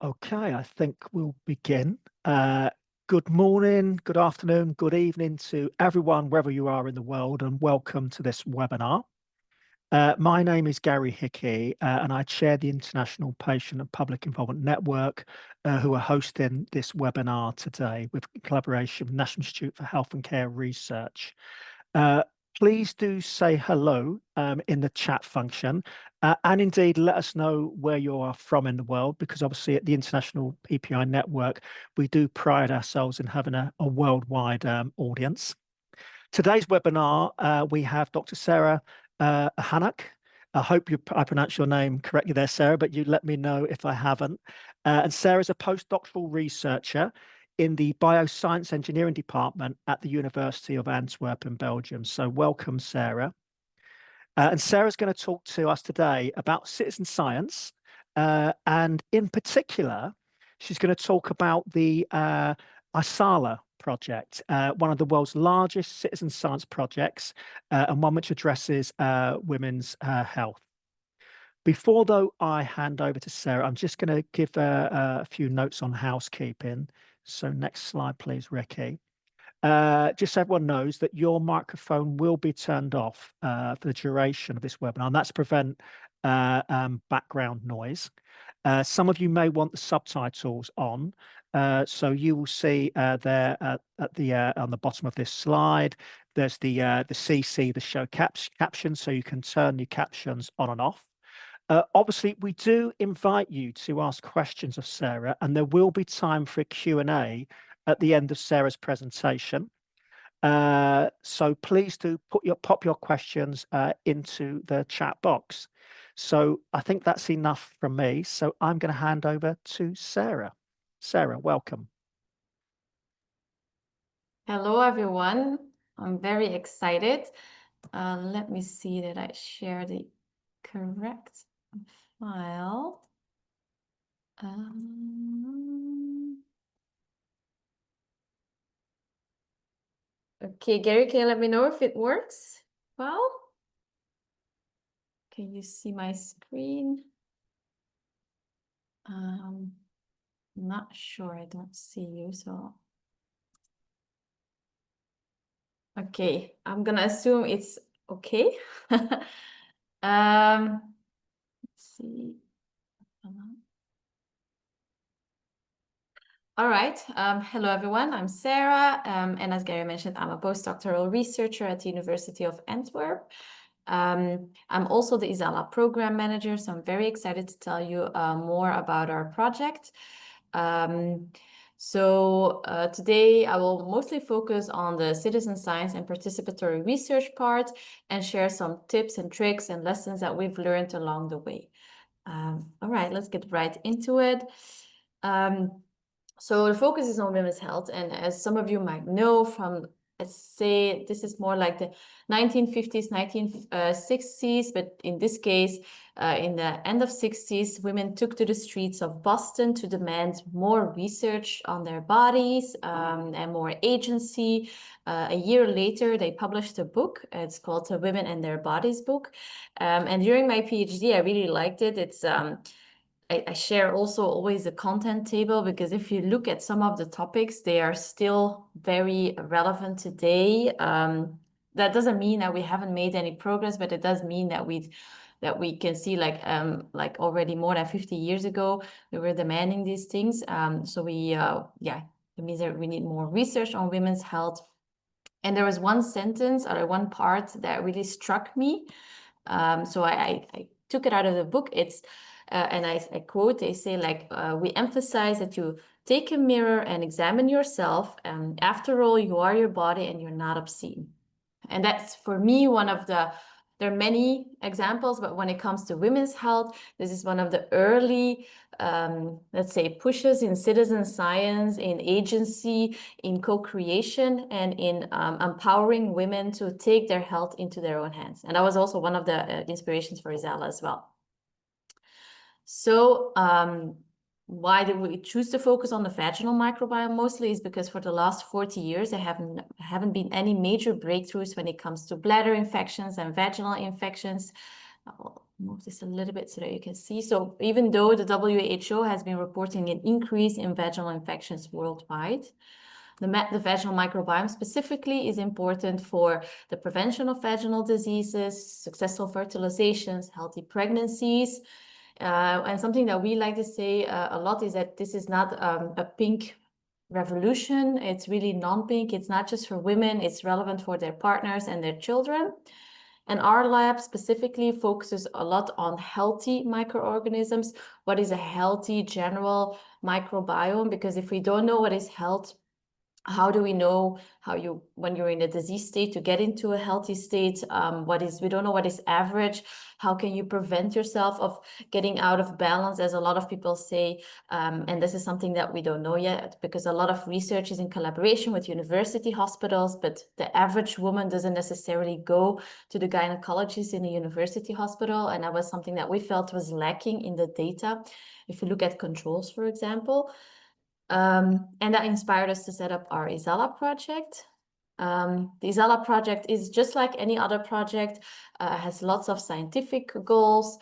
Okay, I think we'll begin. Good morning, good afternoon, good evening to everyone, wherever you are in the world, and welcome to this webinar. My name is Gary Hickey, and I chair the International Patient and Public Involvement Network, who are hosting this webinar today with collaboration with National Institute for Health and Care Research. Please do say hello in the chat function, and indeed let us know where you are from in the world, because obviously at the International PPI Network, we do pride ourselves in having a worldwide audience. Today's webinar, we have Dr. Sarah Ahannach. I hope I pronounced your name correctly there, Sarah, but you let me know if I haven't. And Sarah's a postdoctoral researcher in the Bioscience Engineering Department at the University of Antwerp in Belgium. So welcome, Sarah. And Sarah's going to talk to us today about citizen science. And in particular, she's going to talk about the Isala project, one of the world's largest citizen science projects, and one which addresses women's health. Before, though, I hand over to Sarah, I'm just going to give a few notes on housekeeping. So next slide, please, Ricky. Just so everyone knows that your microphone will be turned off for the duration of this webinar, and that's to prevent background noise. Some of you may want the subtitles on, so you will see there at the on the bottom of this slide, there's the CC, the show captions, so you can turn your captions on and off. Obviously, we do invite you to ask questions of Sarah, and there will be time for a Q&A at the end of Sarah's presentation. So please do pop your questions into the chat box. So I think that's enough from me. So I'm going to hand over to Sarah. Sarah, welcome. Hello, everyone. I'm very excited. Let me see that I share the correct file. Okay, Gary, can you let me know if it works well? Can you see my screen? Not sure, I don't see you, so. Okay, I'm gonna assume it's okay. Let's see. All right. Hello, everyone. I'm Sarah, and as Gary mentioned, I'm a postdoctoral researcher at the University of Antwerp. I'm also the Isala program manager, so I'm very excited to tell you more about our project. Today I will mostly focus on the citizen science and participatory research part and share some tips and tricks and lessons that we've learned along the way. All right, let's get right into it. So the focus is on women's health, and as some of you might know from, let's say, this is more like the 1950s, 1960s, but in this case, in the end of 60s, women took to the streets of Boston to demand more research on their bodies and more agency. A year later, they published a book. It's called the Women and Their Bodies book. And during my PhD, I really liked it. It's I share also always the content table, because if you look at some of the topics, they are still very relevant today. That doesn't mean that we haven't made any progress, but it does mean that we can see like already more than 50 years ago, we were demanding these things. It means that we need more research on women's health. And there was one sentence or one part that really struck me. So I took it out of the book. It's and I quote, they say like, we emphasize that you take a mirror and examine yourself. After all, you are your body and you're not obscene. And that's for me one of the, there are many examples, but when it comes to women's health, this is one of the early, let's say, pushes in citizen science, in agency, in co-creation, and in empowering women to take their health into their own hands. And that was also one of the inspirations for Isala as well. So why did we choose to focus on the vaginal microbiome mostly is because for the last 40 years, there haven't been any major breakthroughs when it comes to bladder infections and vaginal infections. move this a little bit so that you can see. So even though the WHO has been reporting an increase in vaginal infections worldwide, the vaginal microbiome specifically is important for the prevention of vaginal diseases, successful fertilizations, healthy pregnancies. And something that we like to say a lot is that this is not a pink revolution. It's really non-pink. It's not just for women. It's relevant for their partners and their children. And our lab specifically focuses a lot on healthy microorganisms. What is a healthy general microbiome? Because if we don't know what is health, how do we know when you're in a disease state to get into a healthy state? We don't know what is average. How can you prevent yourself of getting out of balance, as a lot of people say? And this is something that we don't know yet, because a lot of research is in collaboration with university hospitals, but the average woman doesn't necessarily go to the gynecologist in a university hospital. And that was something that we felt was lacking in the data. If you look at controls, for example, and that inspired us to set up our Isala project. The Isala project is just like any other project, has lots of scientific goals.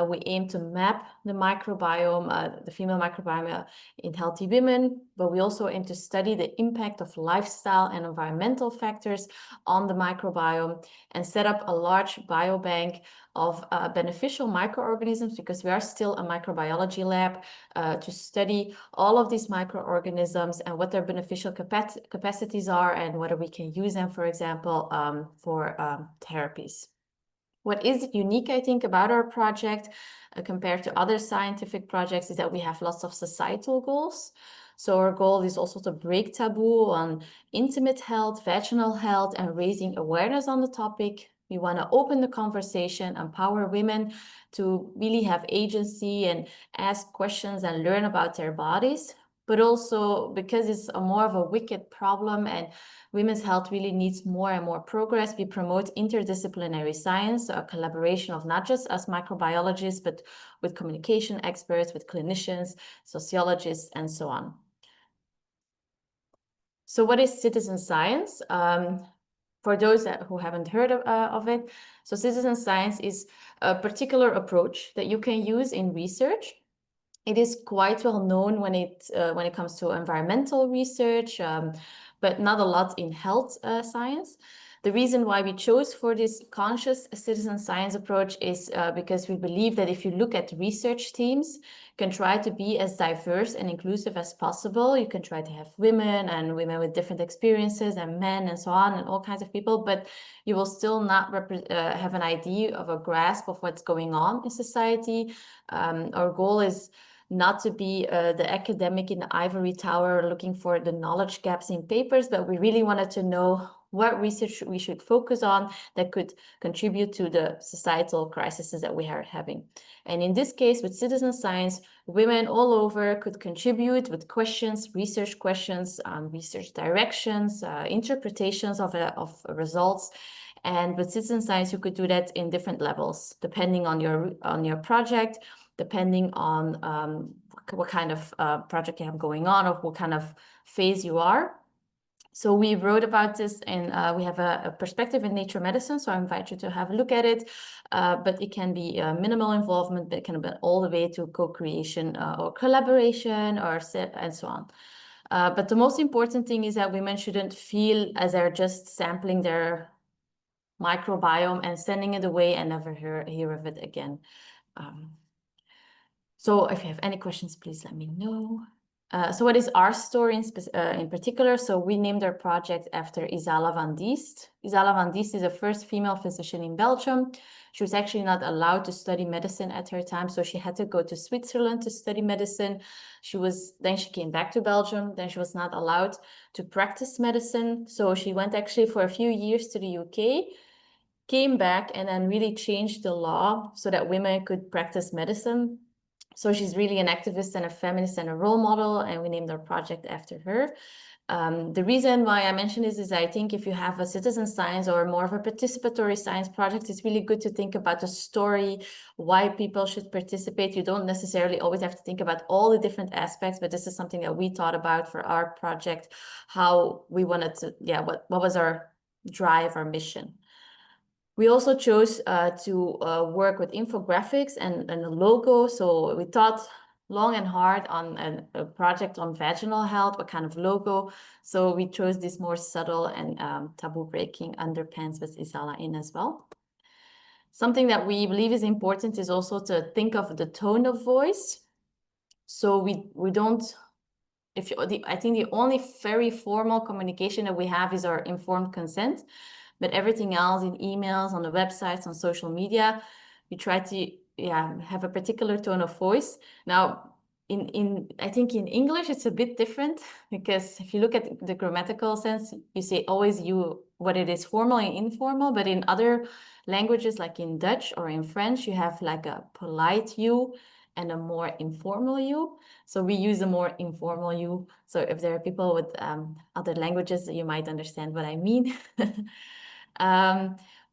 We aim to map the microbiome, the female microbiome in healthy women, but we also aim to study the impact of lifestyle and environmental factors on the microbiome and set up a large biobank of beneficial microorganisms, because we are still a microbiology lab, to study all of these microorganisms and what their beneficial capacities are and whether we can use them, for example, for therapies. What is unique, I think, about our project compared to other scientific projects is that we have lots of societal goals. So our goal is also to break taboo on intimate health, vaginal health, and raising awareness on the topic. We want to open the conversation, empower women to really have agency and ask questions and learn about their bodies. But also, because it's more of a wicked problem and women's health really needs more and more progress, we promote interdisciplinary science, a collaboration of not just us microbiologists, but with communication experts, with clinicians, sociologists, and so on. So what is citizen science? For those who haven't heard of it, so citizen science is a particular approach that you can use in research. It is quite well known when it comes to environmental research, but not a lot in health science. The reason why we chose for this conscious citizen science approach is because we believe that if you look at research teams, you can try to be as diverse and inclusive as possible. You can try to have women and women with different experiences and men and so on and all kinds of people, but you will still not have an idea of a grasp of what's going on in society. Our goal is not to be the academic in the ivory tower looking for the knowledge gaps in papers, but we really wanted to know what research we should focus on that could contribute to the societal crises that we are having. And in this case, with citizen science, women all over could contribute with questions, research directions, interpretations of results. And with citizen science, you could do that in different levels, depending on your project, depending on what kind of project you have going on or what kind of phase you are. So we wrote about this, and we have a perspective in Nature Medicine, so I invite you to have a look at it. But it can be minimal involvement, but it can be all the way to co-creation or collaboration and so on. But the most important thing is that women shouldn't feel as they're just sampling their microbiome and sending it away and never hear of it again. So if you have any questions, please let me know. So what is our story in particular? So we named our project after Isala van Diest. Isala van Diest is the first female physician in Belgium. She was actually not allowed to study medicine at her time, so she had to go to Switzerland to study medicine. Then she came back to Belgium. Then she was not allowed to practice medicine. So she went actually for a few years to the UK, came back, and then really changed the law so that women could practice medicine. So she's really an activist and a feminist and a role model, and we named our project after her. The reason why I mention this is I think if you have a citizen science or more of a participatory science project, it's really good to think about the story, why people should participate. You don't necessarily always have to think about all the different aspects, but this is something that we thought about for our project, how we wanted to, what was our drive, our mission. We also chose to work with infographics and a logo. So we thought long and hard on a project on vaginal health, what kind of logo. So we chose this more subtle and taboo breaking underpants with Isala in as well. Something that we believe is important is also to think of the tone of voice. So we don't, I think the only very formal communication that we have is our informed consent, but everything else in emails, on the websites, on social media, we try to have a particular tone of voice. Now, I think in English it's a bit different, because if you look at the grammatical sense, you say always you, what it is formal and informal, but in other languages like in Dutch or in French, you have like a polite you and a more informal you. So we use a more informal you. So if there are people with other languages, you might understand what I mean.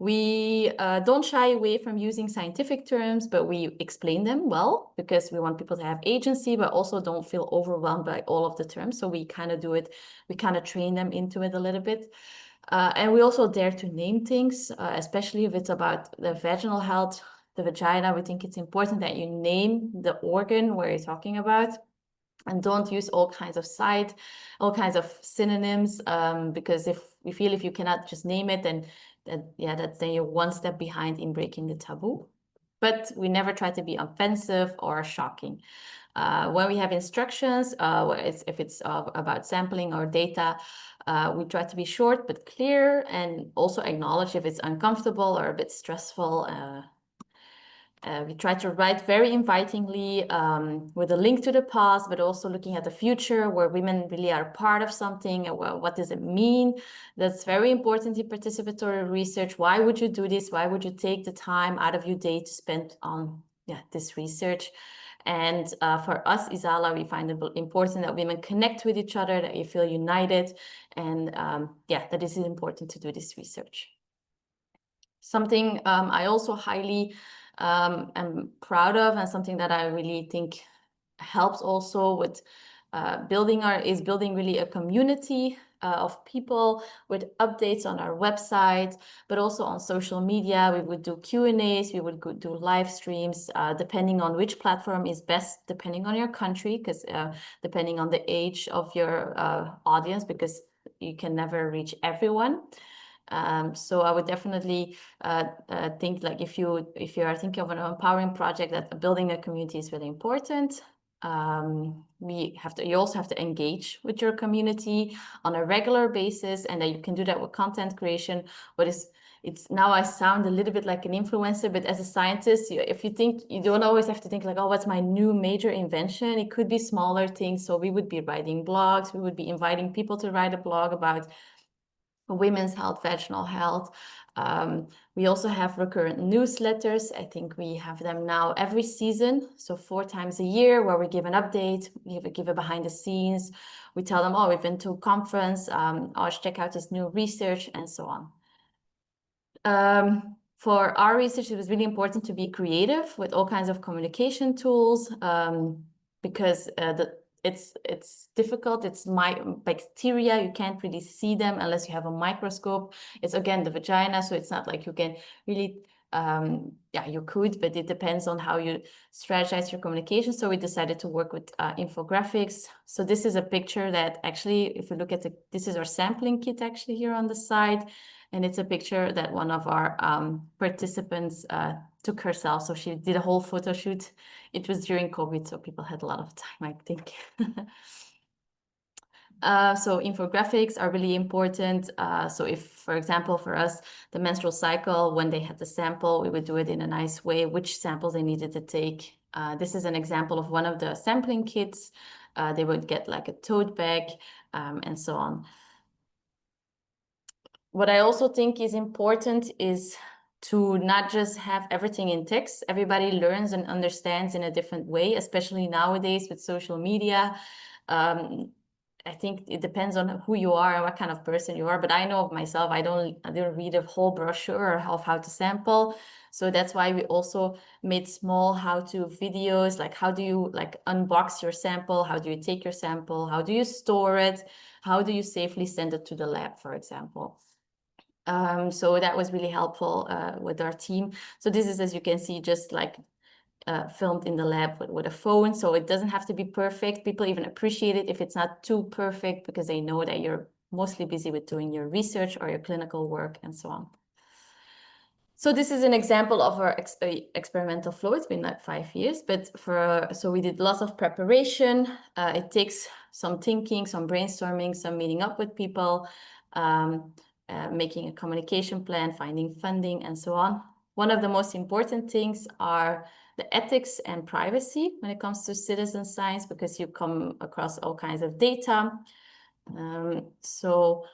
We don't shy away from using scientific terms, but we explain them well, because we want people to have agency, but also don't feel overwhelmed by all of the terms. So we kind of do it, we kind of train them into it a little bit. And we also dare to name things, especially if it's about the vaginal health, the vagina. We think it's important that you name the organ where you're talking about, and don't use all kinds of synonyms, because if we feel if you cannot just name it, then you're one step behind in breaking the taboo. But we never try to be offensive or shocking. When we have instructions, if it's about sampling or data, we try to be short but clear, and also acknowledge if it's uncomfortable or a bit stressful. We try to write very invitingly, with a link to the past, but also looking at the future, where women really are part of something. Well, what does it mean? That's very important in participatory research. Why would you do this? Why would you take the time out of your day to spend on this research? And for us, Isala, we find it important that women connect with each other, that you feel united, and that it is important to do this research. Something I also highly am proud of, and something that I really think helps also with building really a community of people, with updates on our website, but also on social media. We would do Q&As, we would do live streams, depending on which platform is best, depending on your country, because depending on the age of your audience, because you can never reach everyone. So I would definitely think, like, if you are thinking of an empowering project, that building a community is really important. You also have to engage with your community on a regular basis, and that you can do that with content creation. Now I sound a little bit like an influencer, but as a scientist, if you think, you don't always have to think like, oh, what's my new major invention? It could be smaller things. So we would be writing blogs, we would be inviting people to write a blog about women's health, vaginal health. We also have recurrent newsletters. I think we have them now every season, so 4 times a year, where we give an update, we give a behind the scenes. We tell them, oh, we've been to a conference, or check out this new research, and so on. For our research, it was really important to be creative with all kinds of communication tools, because it's difficult. It's bacteria. You can't really see them unless you have a microscope. It's, again, the vagina, so it's not like you can really, you could, but it depends on how you strategize your communication. So we decided to work with infographics. So this is a picture that actually, if you look at this is our sampling kit actually here on the side. And it's a picture that one of our participants took herself. So she did a whole photo shoot. It was during COVID, so people had a lot of time, I think. So infographics are really important. So if, for example, for us, the menstrual cycle, when they had the sample, we would do it in a nice way, which samples they needed to take. This is an example of one of the sampling kits. They would get like a tote bag, and so on. What I also think is important is to not just have everything in text. Everybody learns and understands in a different way, especially nowadays with social media. I think it depends on who you are and what kind of person you are. But I know of myself, I don't read a whole brochure of how to sample. So that's why we also made small how-to videos, like how do you unbox your sample? How do you take your sample? How do you store it? How do you safely send it to the lab, for example? So that was really helpful with our team. So this is, as you can see, just like filmed in the lab with a phone. So it doesn't have to be perfect. People even appreciate it if it's not too perfect, because they know that you're mostly busy with doing your research or your clinical work and so on. So this is an example of our experimental flow. It's been like 5 years, but so we did lots of preparation. It takes some thinking, some brainstorming, some meeting up with people, making a communication plan, finding funding, and so on. One of the most important things are the ethics and privacy when it comes to citizen science, because you come across all kinds of data. So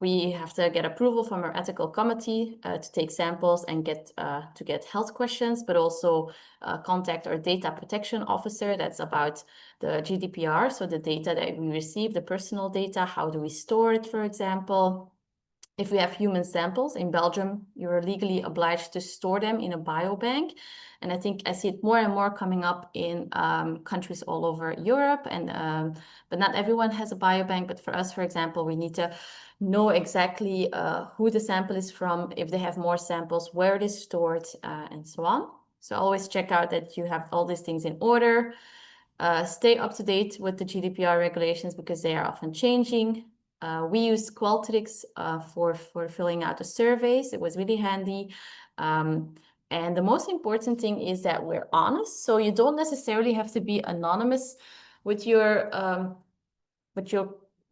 we have to get approval from our ethical committee to take samples and to get health questions, but also contact our data protection officer. That's about the GDPR, so the data that we receive, the personal data, how do we store it, for example. If we have human samples in Belgium, you're legally obliged to store them in a biobank. And I think I see it more and more coming up in countries all over Europe. But not everyone has a biobank. But for us, for example, we need to know exactly who the sample is from, if they have more samples, where it is stored, and so on. So always check out that you have all these things in order. Stay up to date with the GDPR regulations, because they are often changing. We use Qualtrics for filling out the surveys. It was really handy. And the most important thing is that we're honest. So you don't necessarily have to be anonymous with your,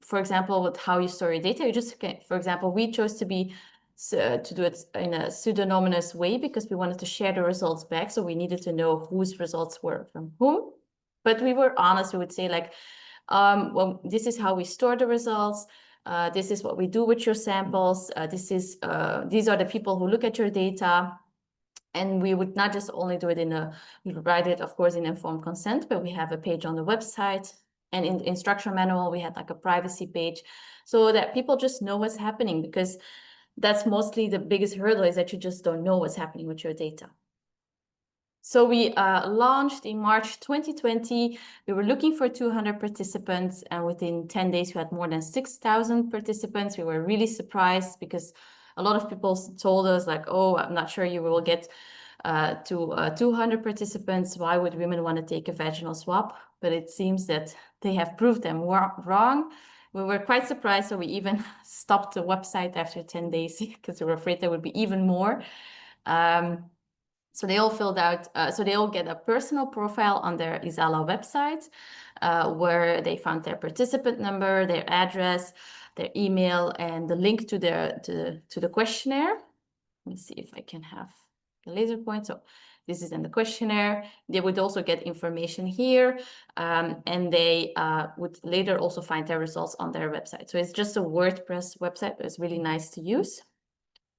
for example, with how you store your data. You just can, for example, we chose to do it in a pseudonymous way because we wanted to share the results back. So we needed to know whose results were from whom. But we were honest. We would say like, well, this is how we store the results. This is what we do with your samples. These are the people who look at your data. And we would not just only do it we would write it, of course, in informed consent, but we have a page on the website. And in the instruction manual, we had like a privacy page so that people just know what's happening, because that's mostly the biggest hurdle, is that you just don't know what's happening with your data. So we launched in March 2020. We were looking for 200 participants, and within 10 days, we had more than 6,000 participants. We were really surprised because a lot of people told us like, oh, I'm not sure you will get to 200 participants. Why would women want to take a vaginal swab? But it seems that they have proved them wrong. We were quite surprised, so we even stopped the website after 10 days because we were afraid there would be even more. So they all filled out, so they all get a personal profile on their Isala website, where they found their participant number, their address, their email, and the link to the questionnaire. Let me see if I can have the laser point. So this is in the questionnaire. They would also get information here, and they would later also find their results on their website. So it's just a WordPress website, but it's really nice to use.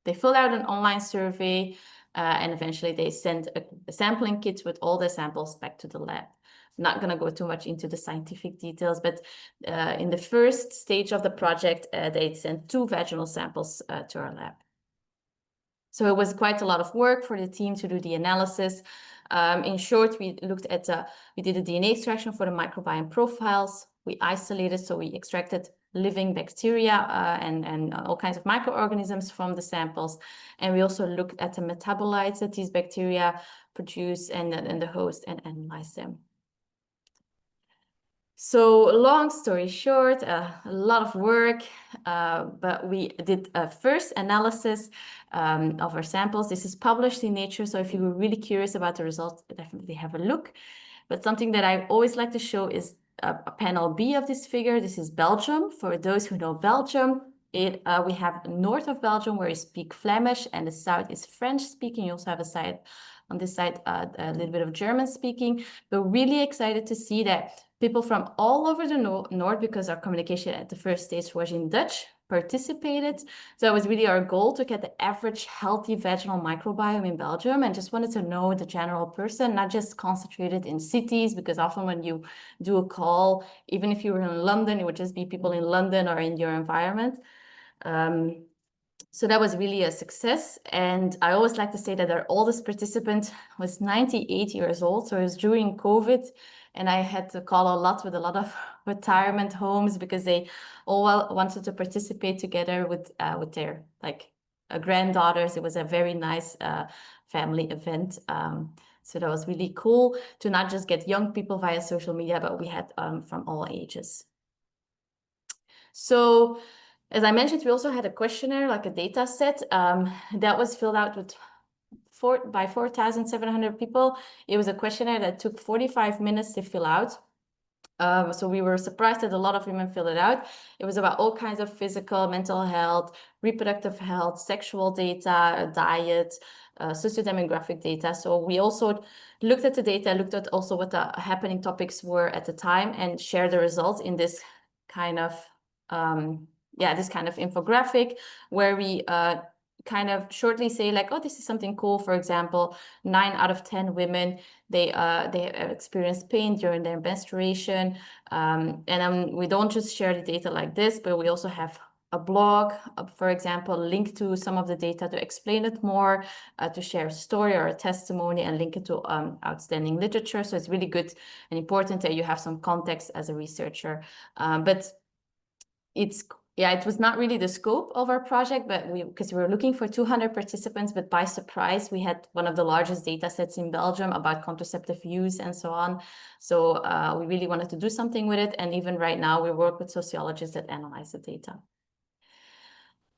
They filled out an online survey, and eventually they sent a sampling kit with all the samples back to the lab. I'm not going to go too much into the scientific details, but in the first stage of the project, they sent 2 vaginal samples to our lab. So it was quite a lot of work for the team to do the analysis. In short, we did a DNA extraction for the microbiome profiles. We isolated, so we extracted living bacteria and all kinds of microorganisms from the samples. And we also looked at the metabolites that these bacteria produce and the host and analyzed them. So long story short, a lot of work, but we did a first analysis of our samples. This is published in Nature, so if you were really curious about the results, definitely have a look. But something that I always like to show is a panel B of this figure. This is Belgium. For those who know Belgium, we have north of Belgium where you speak Flemish, and the south is French speaking. You also have a side on this side, a little bit of German speaking. But really excited to see that people from all over the north, because our communication at the first stage was in Dutch, participated. So it was really our goal to get the average healthy vaginal microbiome in Belgium, and just wanted to know the general person, not just concentrated in cities, because often when you do a call, even if you were in London, it would just be people in London or in your environment. So that was really a success. And I always like to say that our oldest participant was 98 years old. So it was during COVID, and I had to call a lot with a lot of retirement homes because they all wanted to participate together with their granddaughters. It was a very nice family event. So that was really cool to not just get young people via social media, but we had from all ages. So as I mentioned, we also had a questionnaire, like a data set that was filled out with by 4,700 people. It was a questionnaire that took 45 minutes to fill out. So we were surprised that a lot of women filled it out. It was about all kinds of physical, mental health, reproductive health, sexual data, diet, sociodemographic data. So we also looked at the data, looked at also what the happening topics were at the time, and shared the results in this kind of this kind of infographic where we kind of shortly say like, oh, this is something cool. For example, 9 out of 10 women, they experience pain during their menstruation. We don't just share the data like this, but we also have a blog, for example, link to some of the data to explain it more, to share a story or a testimony and link it to outstanding literature. So it's really good and important that you have some context as a researcher. But it was not really the scope of our project, but because we were looking for 200 participants, but by surprise, we had one of the largest data sets in Belgium about contraceptive use and so on. So we really wanted to do something with it. And even right now, we work with sociologists that analyze the data.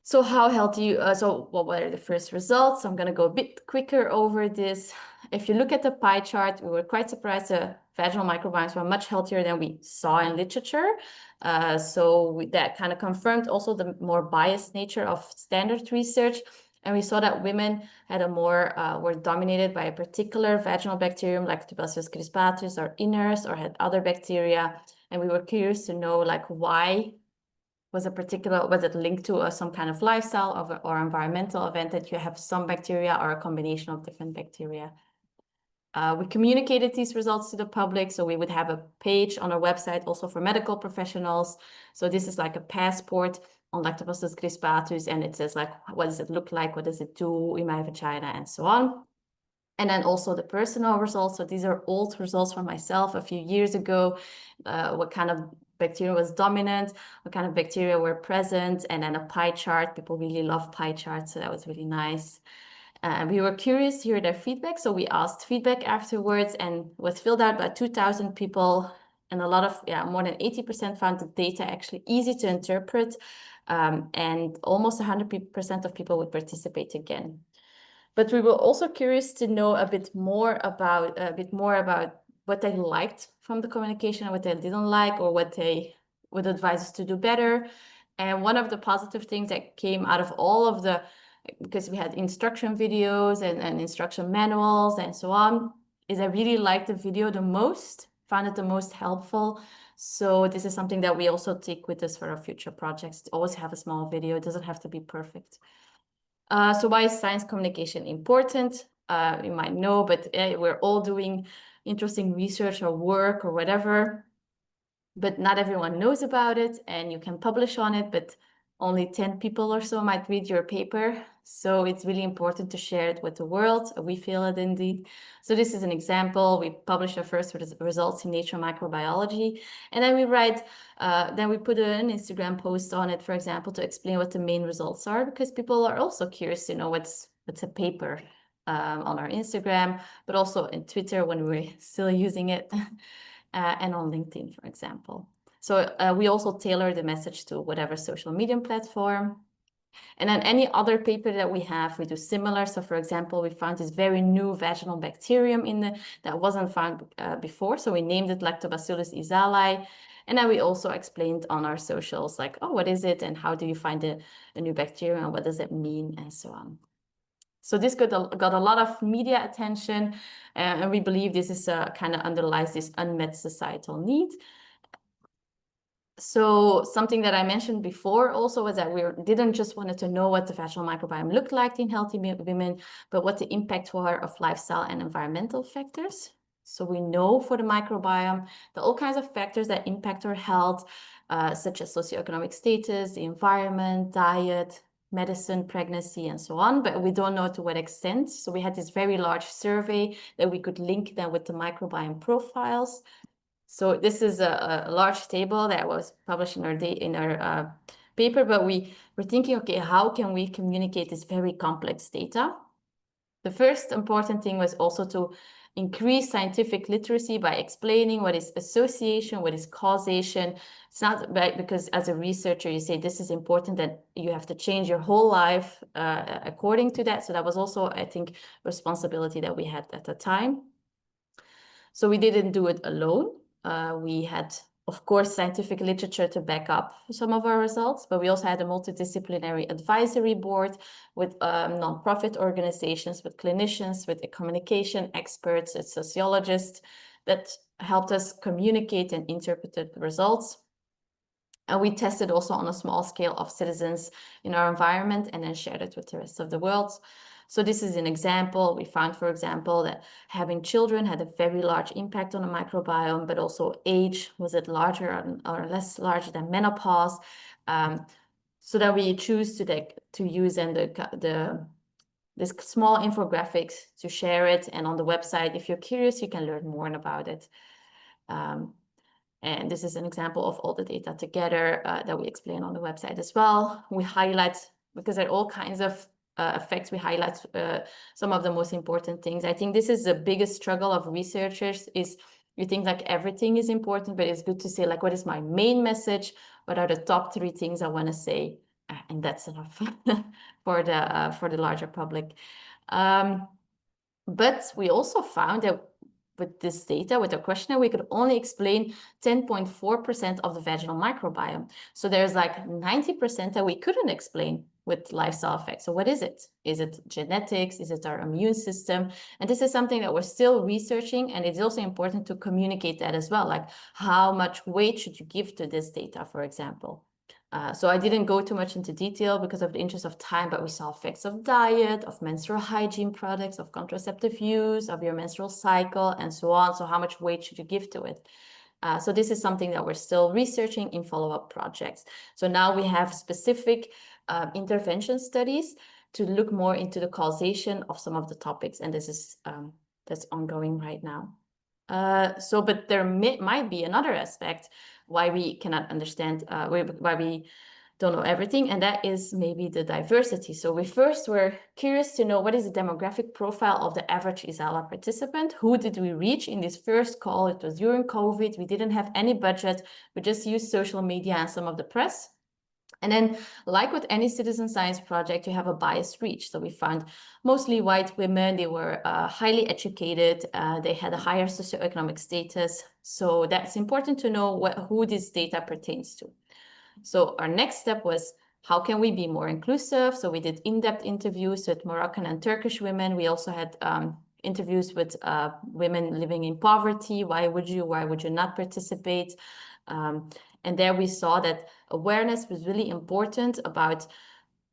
So how healthy, what were the first results? So I'm going to go a bit quicker over this. If you look at the pie chart, we were quite surprised the vaginal microbiomes were much healthier than we saw in literature. That kind of confirmed also the more biased nature of standard research. And we saw that women had were dominated by a particular vaginal bacterium like Lactobacillus crispatus or iners, or had other bacteria. And we were curious to know like why was it linked to some kind of lifestyle or environmental event that you have some bacteria or a combination of different bacteria. We communicated these results to the public, so we would have a page on our website also for medical professionals. So this is like a passport on Lactobacillus crispatus, and it says like, what does it look like? What does it do in my vagina, and so on. And then also the personal results. So these are old results from myself a few years ago. What kind of bacteria was dominant, what kind of bacteria were present, and then a pie chart. People really love pie charts, so that was really nice. We were curious to hear their feedback, so we asked feedback afterwards, and was filled out by 2,000 people, and a lot of, more than 80% found the data actually easy to interpret, and almost 100% of people would participate again. But we were also curious to know a bit more about what they liked from the communication and what they didn't like, or what they would advise us to do better. And one of the positive things that came out of all of because we had instruction videos and instruction manuals and so on, is I really liked the video the most, found it the most helpful. So this is something that we also take with us for our future projects, to always have a small video. It doesn't have to be perfect. So why is science communication important? You might know, but we're all doing interesting research or work or whatever, but not everyone knows about it, and you can publish on it, but only 10 people or so might read your paper. So it's really important to share it with the world. We feel it indeed. So this is an example. We published our first results in Nature Microbiology, and then we put an Instagram post on it, for example, to explain what the main results are, because people are also curious to know what's a paper on our Instagram, but also in Twitter when we're still using it, and on LinkedIn, for example. So we also tailor the message to whatever social media platform. And then any other paper that we have, we do similar. So for example, we found this very new vaginal bacterium that wasn't found before. So we named it Lactobacillus Isalae. And then we also explained on our socials, like, oh, what is it? And how do you find a new bacterium? And what does it mean? And so on. So this got a lot of media attention. And we believe this is kind of underlies this unmet societal need. So something that I mentioned before also was that we didn't just wanted to know what the vaginal microbiome looked like in healthy women, but what the impact were of lifestyle and environmental factors. So we know for the microbiome, all kinds of factors that impact our health, such as socioeconomic status, the environment, diet, medicine, pregnancy, and so on, but we don't know to what extent. So we had this very large survey that we could link then with the microbiome profiles. So this is a large table that was published in our paper, but we were thinking, okay, how can we communicate this very complex data? The first important thing was also to increase scientific literacy by explaining what is association, what is causation. It's not right because as a researcher, you say this is important, that you have to change your whole life according to that. So that was also, I think, responsibility that we had at the time. So we didn't do it alone. We had, of course, scientific literature to back up some of our results, but we also had a multidisciplinary advisory board with nonprofit organizations, with clinicians, with communication experts, with sociologists that helped us communicate and interpret the results. And we tested also on a small scale of citizens in our environment and then shared it with the rest of the world. So this is an example. We found, for example, that having children had a very large impact on the microbiome, but also age, was it larger or less large than menopause? So that we choose to use this small infographics to share it. And on the website, if you're curious, you can learn more about it. And this is an example of all the data together that we explain on the website as well. We highlight, because there are all kinds of effects, we highlight some of the most important things. I think this is the biggest struggle of researchers, is you think like everything is important, but it's good to say like, what is my main message? What are the top 3 things I want to say? And that's enough for the larger public. But we also found that with this data, with the questionnaire, we could only explain 10.4% of the vaginal microbiome. So there's like 90% that we couldn't explain with lifestyle effects. So what is it? Is it genetics? Is it our immune system? And this is something that we're still researching, and it's also important to communicate that as well. Like, how much weight should you give to this data, for example? So I didn't go too much into detail because of the interest of time, but we saw effects of diet, of menstrual hygiene products, of contraceptive use, of your menstrual cycle, and so on. So how much weight should you give to it? So this is something that we're still researching in follow-up projects. So now we have specific intervention studies to look more into the causation of some of the topics, and this is that's ongoing right now. But there might be another aspect why we cannot understand, why we don't know everything, and that is maybe the diversity. So we first were curious to know what is the demographic profile of the average Isala participant. Who did we reach in this first call? It was during COVID. We didn't have any budget. We just used social media and some of the press. And then, like with any citizen science project, you have a biased reach. So we found mostly white women. They were highly educated. They had a higher socioeconomic status. So that's important to know who this data pertains to. So our next step was, how can we be more inclusive? So we did in-depth interviews with Moroccan and Turkish women. We also had interviews with women living in poverty. Why would you not participate? And there we saw that awareness was really important about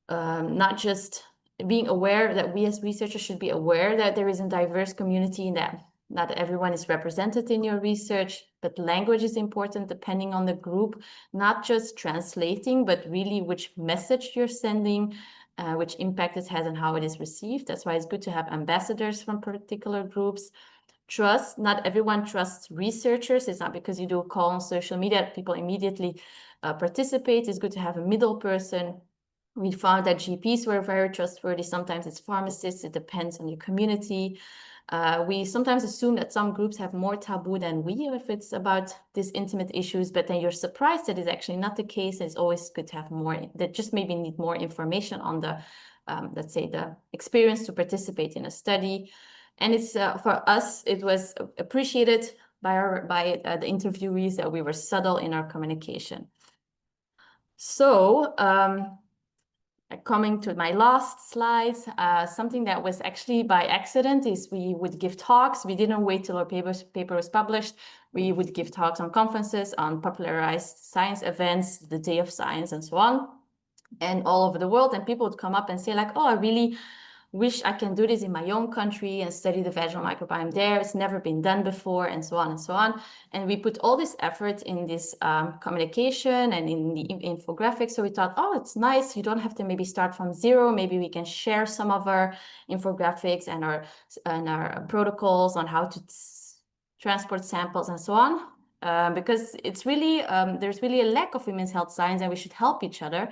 not just being aware that we as researchers should be aware that there is a diverse community and that not everyone is represented in your research, but language is important depending on the group, not just translating, but really which message you're sending, which impact it has and how it is received. That's why it's good to have ambassadors from particular groups. Trust, not everyone trusts researchers. It's not because you do a call on social media that people immediately participate. It's good to have a middle person. We found that GPs were very trustworthy. Sometimes it's pharmacists. It depends on your community. We sometimes assume that some groups have more taboo than we if it's about these intimate issues, but then you're surprised that it's actually not the case. It's always good to have more, that just maybe need more information on the, let's say, the experience to participate in a study. And it's for us, it was appreciated by the interviewees that we were subtle in our communication. So coming to my last slides, something that was actually by accident is we would give talks. We didn't wait till our paper was published. We would give talks on conferences, on popularized science events, the Day of Science, and so on, and all over the world. And people would come up and say like, oh, I really wish I can do this in my own country and study the vaginal microbiome there. It's never been done before, and so on and so on. And we put all this effort in this communication and in the infographics. So we thought, oh, it's nice. You don't have to maybe start from zero. Maybe we can share some of our infographics and our protocols on how to transport samples and so on. because it's really, there's really a lack of women's health science and we should help each other.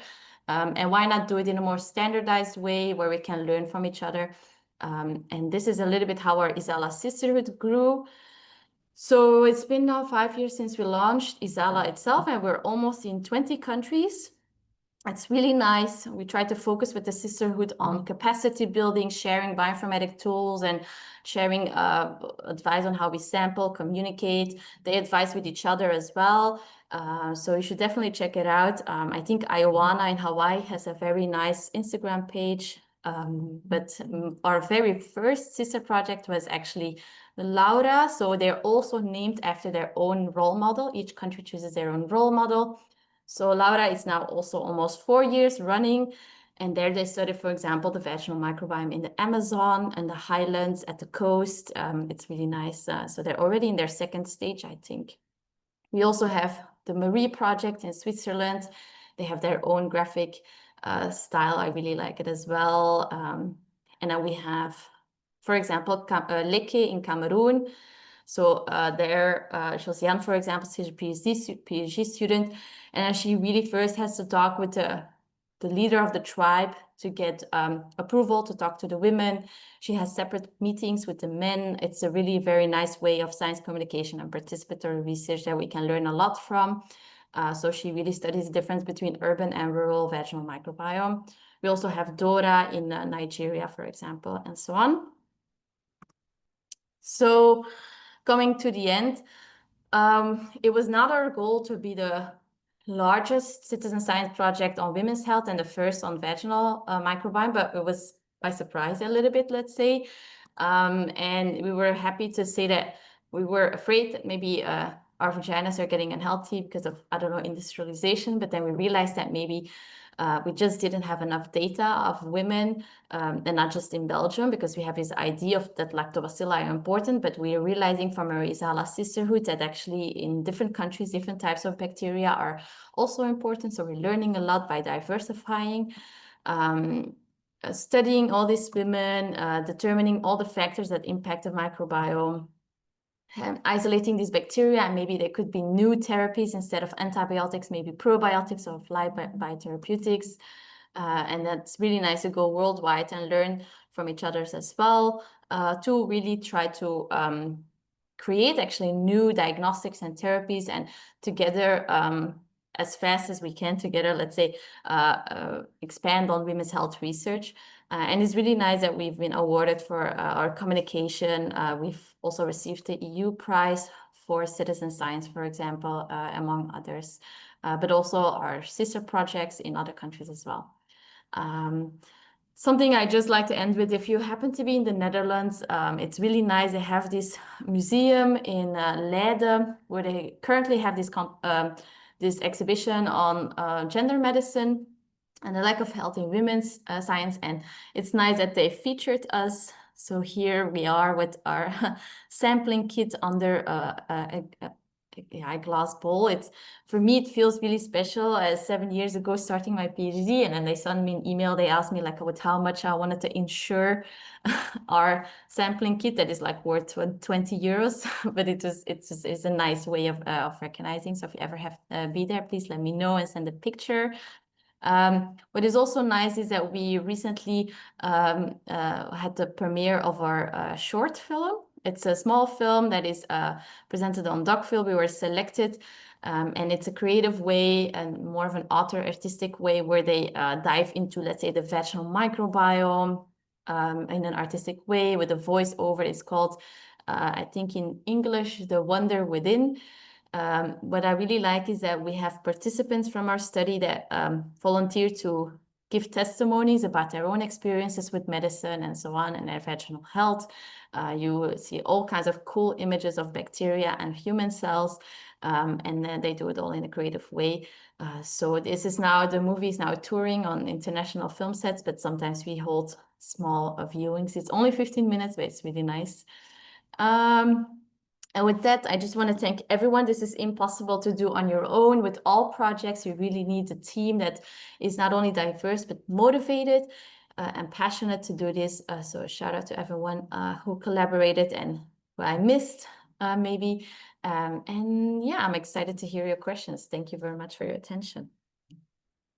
And why not do it in a more standardized way where we can learn from each other? And this is a little bit how our Isala sisterhood grew. So it's been now 5 years since we launched Isala itself, and we're almost in 20 countries. It's really nice. We try to focus with the sisterhood on capacity building, sharing bioinformatic tools, and sharing advice on how we sample, communicate. They advise with each other as well. So you should definitely check it out. I think Ahannach in Hawaii has a very nice Instagram page. But our very first sister project was actually Laura. So they're also named after their own role model. Each country chooses their own role model. So Laura is now also almost 4 years running. And there they study, for example, the vaginal microbiome in the Amazon and the highlands at the coast. It's really nice. So they're already in their second stage, I think. We also have the Marie project in Switzerland. They have their own graphic style. I really like it as well. And then we have, for example, Leke in Cameroon. So there, Josiane, for example, she's a PhD student, and she really first has to talk with the leader of the tribe to get approval to talk to the women. She has separate meetings with the men. It's a really very nice way of science communication and participatory research that we can learn a lot from. So she really studies the difference between urban and rural vaginal microbiome. We also have Dora in Nigeria, for example, and so on. So coming to the end, it was not our goal to be the largest citizen science project on women's health and the first on vaginal microbiome, but it was by surprise a little bit, let's say. And we were happy to say that we were afraid that maybe our vaginas are getting unhealthy because of, I don't know, industrialization, but then we realized that maybe we just didn't have enough data of women, and not just in Belgium, because we have this idea of that lactobacilli are important, but we are realizing from our Isala sisterhood that actually in different countries, different types of bacteria are also important. So we're learning a lot by diversifying, studying all these women, determining all the factors that impact the microbiome, isolating these bacteria, and maybe there could be new therapies instead of antibiotics, maybe probiotics or biotherapeutics. And that's really nice to go worldwide and learn from each other as well, to really try to create actually new diagnostics and therapies, and together, as fast as we can together, let's say, expand on women's health research. And it's really nice that we've been awarded for our communication. We've also received the EU prize for citizen science, for example, among others, but also our sister projects in other countries as well. Something I just like to end with, if you happen to be in the Netherlands, it's really nice. They have this museum in Leiden, where they currently have this exhibition on gender medicine and the lack of health in women's science. And it's nice that they featured us. So here we are with our sampling kit under a glass bowl. For me, it feels really special. As 7 years ago, starting my PhD, and then they sent me an email. They asked me like with how much I wanted to insure our sampling kit that is like worth 20 euros. But it's a nice way of recognizing. So if you ever have be there, please let me know and send a picture. What is also nice is that we recently had the premiere of our short film. It's a small film that is presented on Docfil. We were selected, and it's a creative way and more of an author artistic way where they dive into, let's say, the vaginal microbiome in an artistic way with a voiceover. It's called, I think in English, The Wonder Within. What I really like is that we have participants from our study that volunteer to give testimonies about their own experiences with medicine and so on, and their vaginal health. You will see all kinds of cool images of bacteria and human cells, and then they do it all in a creative way. So this is now, the movie is now touring on international film sets, but sometimes we hold small viewings. It's only 15 minutes, but it's really nice. And with that, I just want to thank everyone. This is impossible to do on your own. With all projects, you really need a team that is not only diverse, but motivated and passionate to do this. So a shout out to everyone who collaborated and who I missed maybe. And yeah, I'm excited to hear your questions. Thank you very much for your attention.